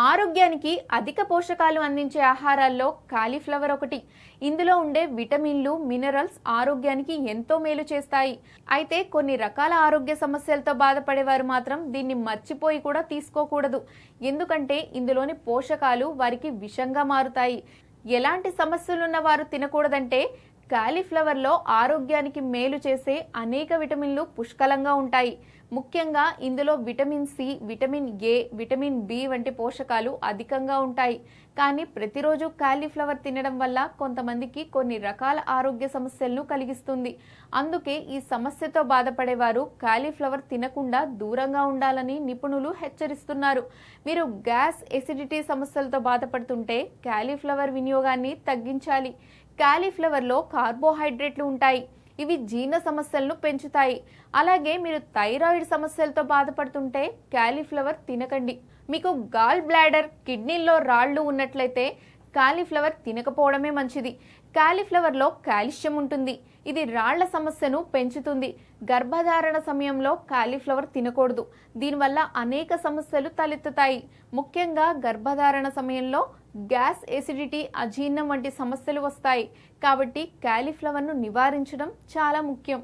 ఆరోగ్యానికి అధిక పోషకాలు అందించే ఆహారాల్లో కాలీఫ్లవర్ ఒకటి. ఇందులో ఉండే విటమిన్లు, మినరల్స్ ఆరోగ్యానికి ఎంతో మేలు చేస్తాయి. అయితే కొన్ని రకాల ఆరోగ్య సమస్యలతో బాధపడేవారు మాత్రం దీన్ని మర్చిపోయి కూడా తీసుకోకూడదు. ఎందుకంటే ఇందులోని పోషకాలు వారికి విషంగా మారుతాయి. ఎలాంటి సమస్యలున్న వారు తినకూడదంటే కాలీఫ్లవర్లో ఆరోగ్యానికి మేలు చేసే అనేక విటమిన్లు పుష్కలంగా ఉంటాయి. ముఖ్యంగా ఇందులో vitamin C, vitamin A, vitamin B వంటి పోషకాలు అధికంగా ఉంటాయి. కానీ ప్రతిరోజు కాలీఫ్లవర్ తినడం వల్ల కొంతమందికి కొన్ని రకాల ఆరోగ్య సమస్యలను కలిగిస్తుంది. అందుకే ఈ సమస్యతో బాధపడేవారు కాలీఫ్లవర్ తినకుండా దూరంగా ఉండాలని నిపుణులు హెచ్చరిస్తున్నారు. మీరు గ్యాస్, ఎసిడిటీ సమస్యలతో బాధపడుతుంటే కాలీఫ్లవర్ వినియోగాన్ని తగ్గించాలి. కాలీఫ్లవర్లో కార్బోహైడ్రేట్లు ఉంటాయి. ఇవి జీర్ణ సమస్యలను పెంచుతాయి. అలాగే మీరు థైరాయిడ్ సమస్యలతో బాధపడుతుంటే కాలీఫ్లవర్ తినకండి. మీకు గాల్ బ్లాడర్, కిడ్నీల్లో రాళ్లు ఉన్నట్లయితే కాలీఫ్లవర్ తినకపోవడమే మంచిది. కాలీఫ్లవర్లో కాల్షియం ఉంటుంది. ఇది రాళ్ల సమస్యను పెంచుతుంది. గర్భధారణ సమయంలో కాలీఫ్లవర్ తినకూడదు. దీనివల్ల అనేక సమస్యలు తలెత్తుతాయి. ముఖ్యంగా గర్భధారణ సమయంలో గ్యాస్, ఎసిడిటీ, అజీర్ణం వంటి సమస్యలు వస్తాయి. కాబట్టి కాలీఫ్లవర్ను నివారించడం చాలా ముఖ్యం.